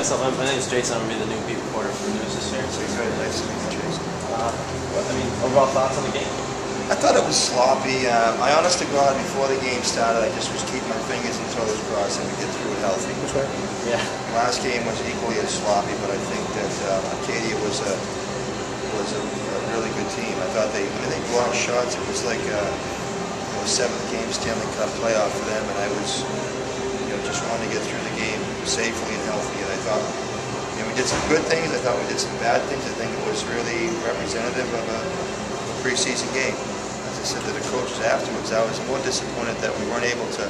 myself. My name is Jason. I'm going to be the new beat reporter for the News this year. So Very nice to meet you, Jason. Overall thoughts on the game? I thought it was sloppy. I honest to God, before the game started, I just was keeping my fingers and toes crossed and we get through it healthy. Yeah. Last game was equally as sloppy, but I think that Acadia was a really good team. I thought they blocked shots. It was like a seventh game Stanley Cup playoff for them, and I was just wanting to get through the game safely and healthy. And I thought we did some good things. I thought we did some bad things. I think it was really representative of a preseason game. As I said to the coaches afterwards, I was more disappointed that we weren't able to,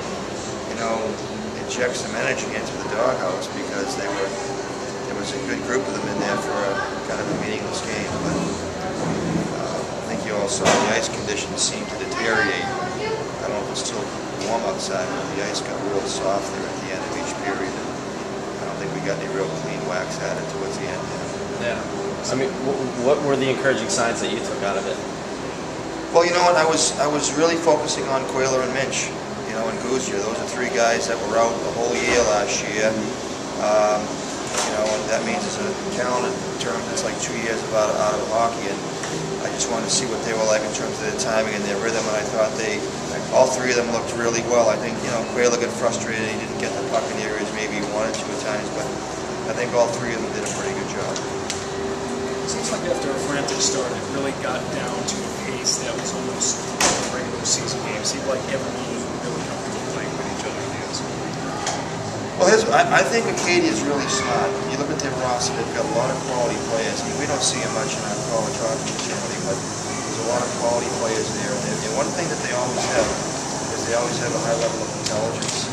inject some energy into the doghouse because there was a good group of them in there for a kind of a meaningless game. But I think you all saw the ice conditions seemed to deteriorate. I don't know if it's still warm outside, but the ice got real soft there at the end of each period. I don't think we got any real clean wax at it towards the end. Yeah. What were the encouraging signs that you took out of it? Well, you know what? I was really focusing on Coiler and Minch, and Guzia. Those are three guys that were out the whole year last year. And that means as a calendar term, it's like 2 years out of hockey. And I just wanted to see what they were like in terms of their timing and their rhythm. And I thought all three of them looked really well. I think Coiler got frustrated. He didn't get the puck in the areas maybe he wanted to at times, but I think all three of them did a pretty good job. It seems like after a frantic start, it really got down to a pace that was almost a regular season game. It seemed like everyone was really comfortable playing with each other against. Well, I think Acadia is really smart. You look at their roster; they've got a lot of quality players. I mean, we don't see them much in our college hockey facility, but there's a lot of quality players there. And one thing that they always have is they always have a high level of intelligence.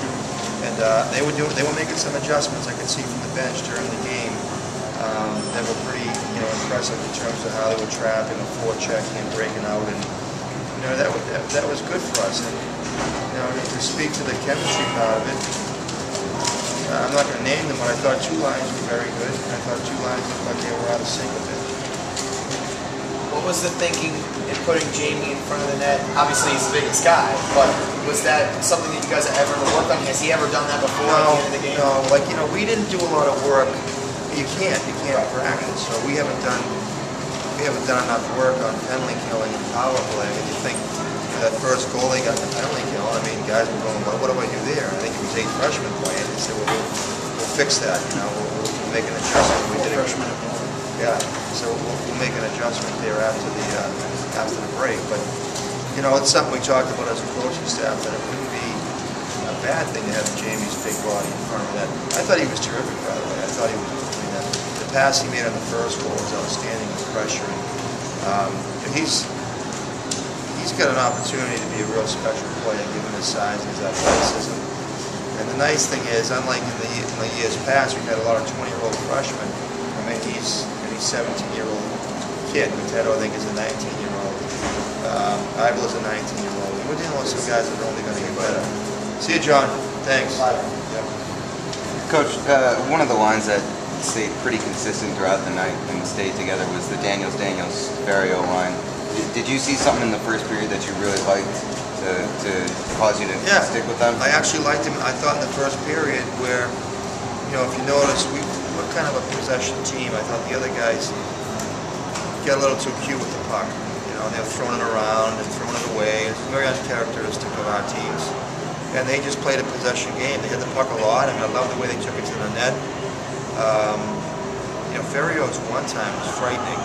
And they were making some adjustments. I could see from the bench during the game. They were pretty, impressive in terms of how they were trapping and forechecking and breaking out, and that was good for us. And to speak to the chemistry part of it, I'm not going to name them, but I thought two lines were very good. I thought two lines looked like they were out of sync a bit. What was the thinking in putting Jamie in front of the net? Obviously, he's the biggest guy, but was that something that you guys have ever worked on? Has he ever done that before at the end of the game? No, we didn't do a lot of work. You can't practice. So we haven't done enough work on penalty killing and power play. I mean, you think that first goal they got the penalty kill. I mean, guys were going, well, what do I do there? I think it was 8 freshmen playing. They said, well, we'll fix that. We'll make an adjustment. We did freshman. Yeah, so we'll make an adjustment there after the break. But it's something we talked about as a coaching staff, that it wouldn't be a bad thing to have Jamie's big body in front of that. I thought he was terrific, by the way. I thought he was. The pass he made on the first goal was outstanding with pressure. He's got an opportunity to be a real special player given his size and his athleticism. And the nice thing is, unlike in the years past, we've had a lot of 20-year-old freshmen. I mean, he's a 17-year-old kid. Viteto, I think, is a 19-year-old. Eichel is a 19-year-old. And we're dealing with some guys that are only going to get better. See you, John. Thanks. Yep. Coach, one of the lines that stayed pretty consistent throughout the night and stayed together was the Daniels-Ferriero line. Did you see something in the first period that you really liked to cause you to stick with them? I actually liked him. I thought in the first period where, if you notice, we're kind of a possession team. I thought the other guys get a little too cute with the puck. They're throwing it around and throwing it away. It's very uncharacteristic of our teams. And they just played a possession game. They hit the puck a lot, and I love the way they took it to the net. Ferrio's one time was frightening.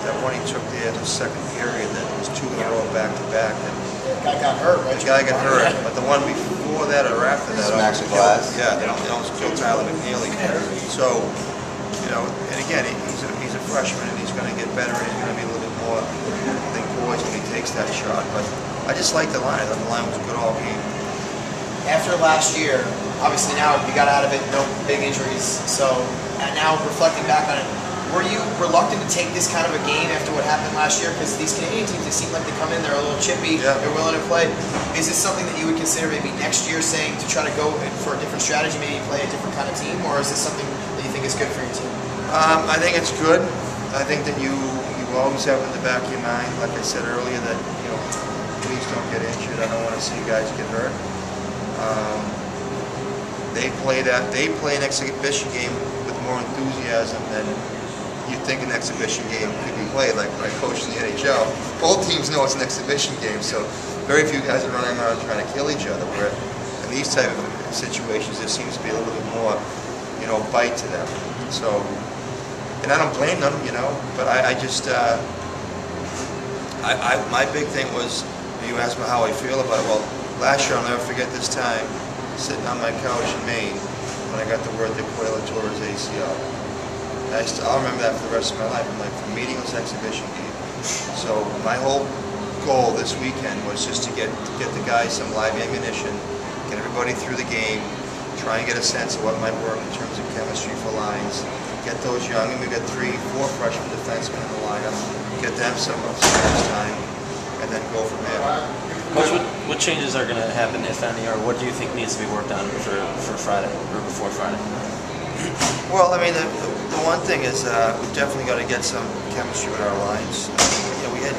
That one he took there in the second period, that was 2 in a row back to back. And the guy got hurt, right? The guy got hurt, but the one before that or after that, smashed the glass. Yeah, they almost killed Tyler McNeely. So, and again, he's a freshman and he's going to get better and he's going to be a little bit more, I think, poised when he takes that shot. But I just like the line. I thought the line was good all game. After last year, obviously now you got out of it, no big injuries. So now reflecting back on it, were you reluctant to take this kind of a game after what happened last year? Because these Canadian teams, they seem like they come in, they're a little chippy, they're willing to play. Is this something that you would consider maybe next year saying to try to go for a different strategy, maybe play a different kind of team? Or is this something that you think is good for your team? I think it's good. I think that you always have in the back of your mind, like I said earlier, that please don't get injured. I don't want to see guys get hurt. They play an exhibition game with more enthusiasm than you think an exhibition game could be played. Like when I coach in the NHL, both teams know it's an exhibition game, so very few guys are running around trying to kill each other. Where in these type of situations, there seems to be a little bit more, bite to them. So, and I don't blame them, but I just, my big thing was, you asked me how I feel about it. Well, last year, I'll never forget this time, sitting on my couch in Maine, when I got the word that Coyle tore his ACL. I'll remember that for the rest of my life. I'm like, the meaningless exhibition game. So my whole goal this weekend was just to get the guys some live ammunition, get everybody through the game, try and get a sense of what might work in terms of chemistry for lines, get those young, and we've got 3, 4 freshman defensemen in the lineup, get them some time, and then go from there. Coach, what changes are going to happen, if any, or what do you think needs to be worked on for Friday, or before Friday? Well, I mean, the one thing is we've definitely got to get some chemistry with our lines. We had,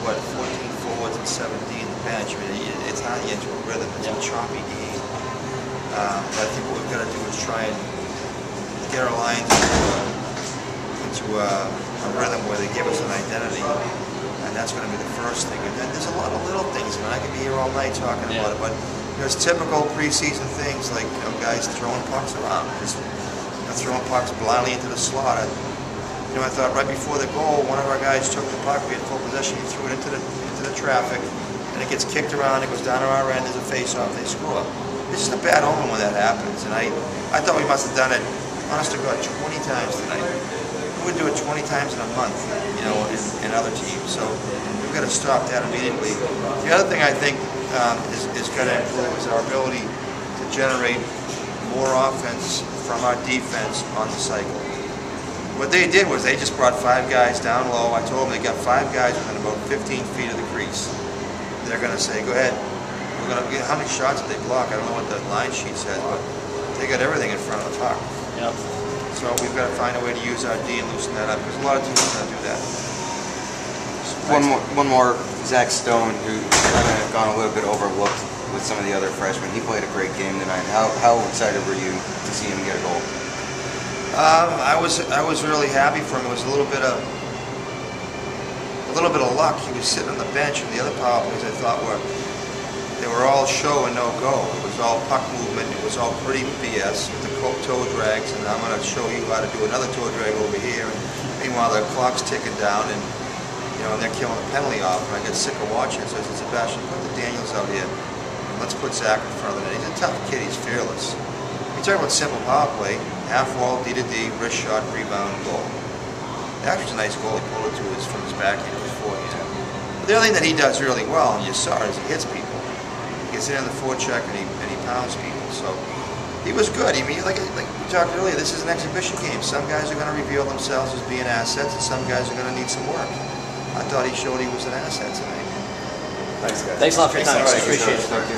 what, 14 forwards and 17 in the bench. I mean, it's not into a rhythm. It's a choppy game. But I think what we've got to do is try and get our lines into a rhythm where they give us an identity. And that's going to be the first thing. And then there's a lot of little things. I mean, I could be here all night talking about it, but there's typical preseason things like guys throwing pucks around, just throwing pucks blindly into the slot. I thought right before the goal, one of our guys took the puck. We had full possession. He threw it into the traffic, and it gets kicked around. It goes down to our end. There's a face-off. They score. It's just a bad omen when that happens. And I thought we must have done it, honest to God, 20 times tonight. We would do it 20 times in a month, in other teams. So we've got to stop that immediately. The other thing I think is going to improve is our ability to generate more offense from our defense on the cycle. What they did was they just brought 5 guys down low. I told them they got 5 guys within about 15 feet of the crease. They're going to say, go ahead. We're going to get how many shots did they block? I don't know what the line sheet says, but they got everything in front of the puck. Yep. So we've got to find a way to use our D and loosen that up, because a lot of teams are going to do that. One more, Zach Stone, who kind of gone a little bit overlooked with some of the other freshmen. He played a great game tonight. How excited were you to see him get a goal? I was really happy for him. It was a little bit of luck. He was sitting on the bench, and the other power plays I thought they were all show and no go. It was all puck movement. It was all pretty BS with the toe drags, and I'm going to show you how to do another toe drag over here. And meanwhile, the clock's ticking down, and they're killing the penalty off. And I get sick of watching it. So I said, Sebastian, put the Daniels out here. And let's put Zach in front of the net. He's a tough kid. He's fearless. We talk about simple power play. Half wall, D to D, wrist shot, rebound, goal. That was a nice goal. He pulled it from his backhand to his forehand. But the other thing that he does really well, and you saw it, is he hits people. He gets in on the forecheck and he pounds people. So he was good. I mean, like we talked earlier, this is an exhibition game. Some guys are going to reveal themselves as being assets, and some guys are going to need some work. I thought he showed he was an asset tonight. Thanks a lot for your time. Thanks, Appreciate it. Thank you.